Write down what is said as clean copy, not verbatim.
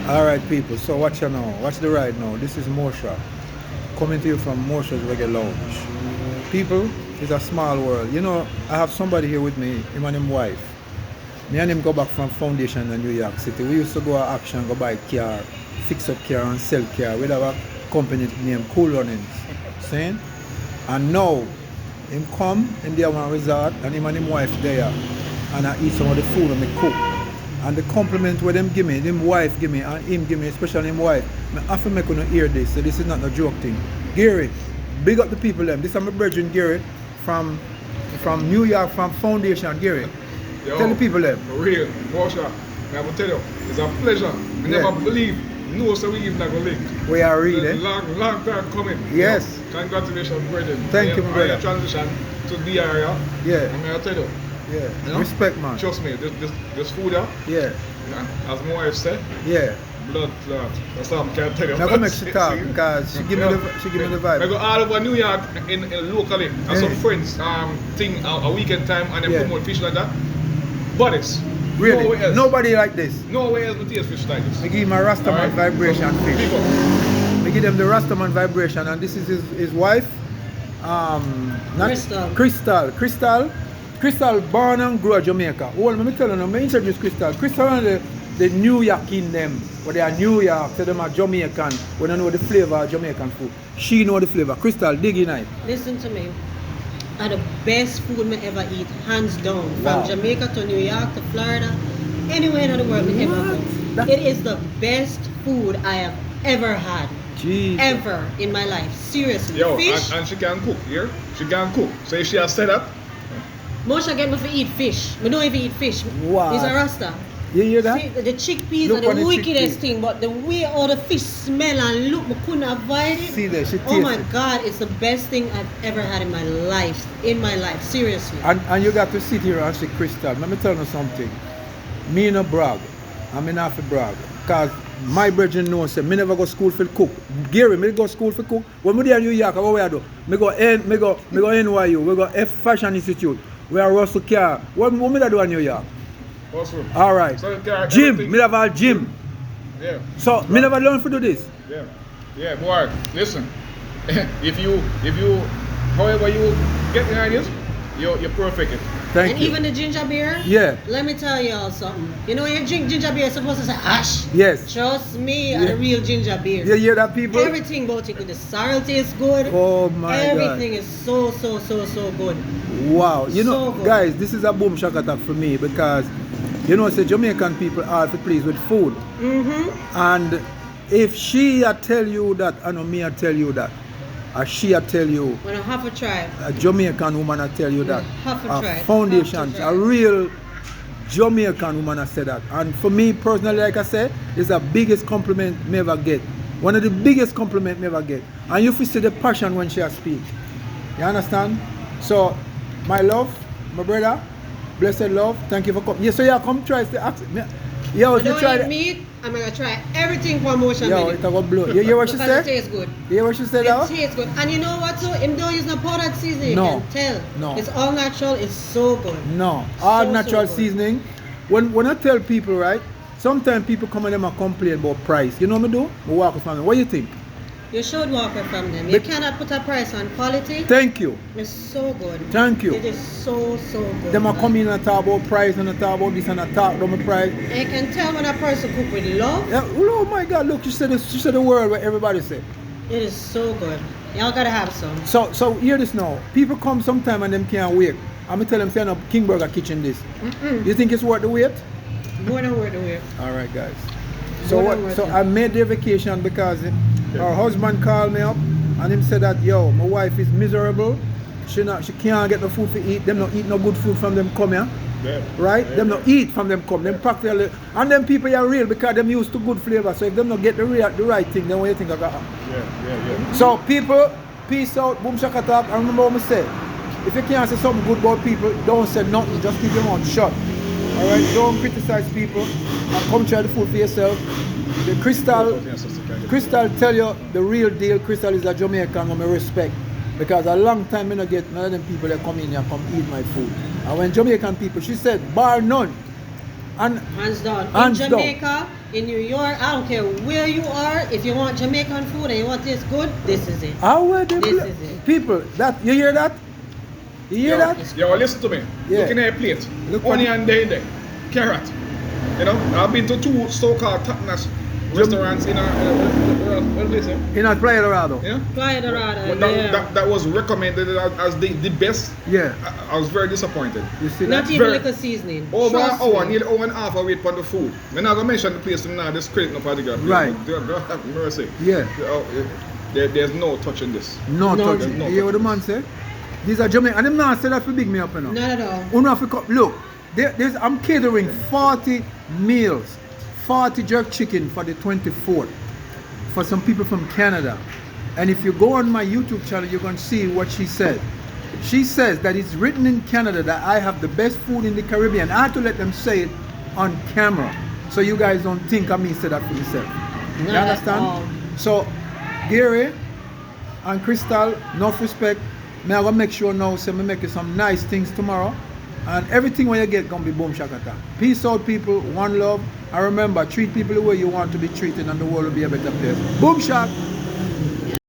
Alright people, so watch you now. Watch the ride now. This is Mosha. Coming to you from Mosha's Reggae Lounge. People, it's a small world. You know, I have somebody here with me, him and his wife. Me and him go back from foundation in New York City. We used to go to Action, go buy car, fix up car and sell car. We have a company named Cool Runnings. See? And now, him come in there one resort and him and his wife there. And I eat some of the food and they cook. And the compliment where them give me, them wife give me, and him give me, especially him wife, I have to make you hear this, so this is not a joke thing. Gary, big up the people them. This is my brethren Gary from New York, from Foundation. Gary, Yo, tell the people them. For real, Mosha, I will tell you, it's a pleasure. I never believe, no, so we even not going to link. We are reading. Long time coming. Yes. You know, congratulations, brethren. Thank you, my brother. Transition to the area. Yeah. I'm going to tell you. Yeah. You know? Respect, man. Trust me, this food here, Yeah. you know, as my wife said, Yeah. blood clot. That's all I can tell you. I'm gonna make she talk because she give me the vibe. I go all over New York in locally and some friends thing a weekend time and they promote fish like that. Buddies. Really? Nowhere else. Nobody like this. Nowhere else but taste fish like this. I give him a Rastaman vibration fish. People. I give them the Rastaman vibration, and this is his wife. Crystal born and grew in Jamaica. Well, let me tell you, I introduce Crystal. Crystal and the New York in them, but they are New York, so them are Jamaican. When I know the flavor of Jamaican food. She know the flavor. Crystal, dig in it. Listen to me. Are the best food me ever eat, hands down. Wow. From Jamaica to New York to Florida, anywhere in the world me ever go. It is the best food I have ever had. Jeez. Ever in my life. Seriously. Yo, Fish. and she can cook, here. She can cook. So if she has set up, Mosha get me to eat fish. We don't even eat fish. Wow. He's a Rasta. You hear that? See, the chickpeas Look are on the the wickedest chickpea. thing, but the way all the fish smell and look, I couldn't avoid it. See there, she Oh my tastes it. God, it's the best thing I've ever had in my life. In my life, seriously. And you got to sit here and say, Crystal, let me tell you something. Me no brag. I mean not to brag. Because my brethren know say me never go school for cook. Gary, me go school for cook. When we there in New York, what we I do? Me go NYU, we go F Fashion Institute. We are Russell Car. What me da do in New York? also. Alright. So car, Gym, everything. me have a gym. Yeah. So me never learn to do this. Yeah. Yeah, boy, listen. if you however you get behind this, you're perfect. Thank And you. even the ginger beer, Yeah. let me tell y'all something. You know when you drink ginger beer, you're supposed to say ash. Yes. Trust me, Yeah. the real ginger beer. You hear that, people? Everything about it, the sorrel tastes good. Oh my Everything God. is so good. Wow. You know, So good. guys, this is a boom shock attack for me because, you know, say Jamaican people are to please with food. Mm-hmm. And if she a tell you that, I know me I tell you that, or she a tell you, When I have a try. a Jamaican woman I tell you that, Have to try. foundations, Have to try. a real Jamaican woman I say that. And for me personally, like I said, it's the biggest compliment me ever get. One of the biggest compliment me ever get. And you feel see the passion when she speak. You understand? So, my love, my brother, blessed love, thank you for coming. Yeah, so yeah, come try to ask me. Yo, I if you don't try eat meat, I'm gonna try everything for motion. yo, it's a go blow. You hear what she because said? it tastes good. You hear what she said It now? tastes good. And you know what too? Him don't use no powdered seasoning. No. You can tell. No. It's all natural. It's so good. No, all So natural good. seasoning. When I tell people, right, sometimes people come and them and complain about price. You know what I do? I walk with them. What do you think? You should walk away from them. You But- cannot put a price on quality. Thank you. It's so good. Thank you. It is so good. Them are man. come in and talk about price and talk about this and talk about my price. And you can tell when a person cook with love. Yeah, oh my God, look, she said the word where everybody say. It is so good. Y'all gotta have some. So hear this now. People come sometime and them can't wait. I'm gonna tell them, say no, King Burger Kitchen this. You think it's worth the wait? More than worth the wait. All right, guys. So More what? than worth So it. I made the vacation because her husband called me up and him said that yo, my wife is miserable. She can't get no food to eat. Them not eat no good food from them come here. Yeah. Right? Them not eat from them come. Them practically and them people are real because them used to good flavor. So if them not get the right thing, then what you think I got? Yeah. So people, peace out, boom shaka talk. And remember what I said. If you can't say something good about people, don't say nothing. Just keep your mouth shut. Alright, don't criticize people and come try the food for yourself. The Crystal tell you the real deal. Crystal is a Jamaican whom I respect. Because a long time I don't get none of them people that come in here come eat my food. And when Jamaican people, she said, bar none. And Hands down. Hands In down. Jamaica, in New York, I don't care where you are. If you want Jamaican food and you want this good, this is it. How were they This is it. people? That you hear that? You hear that? Yo, listen to me. Yeah. Looking at your plate. Look what- Onion there. Carrot. You know, I've been to 2 so-called top-notch restaurants in what do they say? In a Playa Dorado. Yeah. Playa Dorado, But that, yeah. that was recommended as the best. Yeah. I was very disappointed. You see Not that? even Very- little seasoning. Over an Trust hour, me. nearly hour and a half I wait for the food. We're not gonna mention the place now, this credit no particular place. Right. but God have mercy. Yeah. There's no touching this. No, No, touch. no You hear what the touches. man say? These are Jamaican. And them not say that for big me up, you know. Not at all. Uno have to come. Look, I'm catering 40 meals, 40 jerk chicken for the 24th for some people from Canada. And if you go on my YouTube channel, you're going to see what she said. She says that it's written in Canada that I have the best food in the Caribbean. I had to let them say it on camera so you guys don't think I me say that for myself. You Not at understand? all. So, Gary and Crystal, enough respect. Me I gonna make sure now, say me make you some nice things tomorrow. And everything when you get gonna be boom shakata. Peace out people, one love. And remember, treat people the way you want to be treated and the world will be a better place. Boom shak!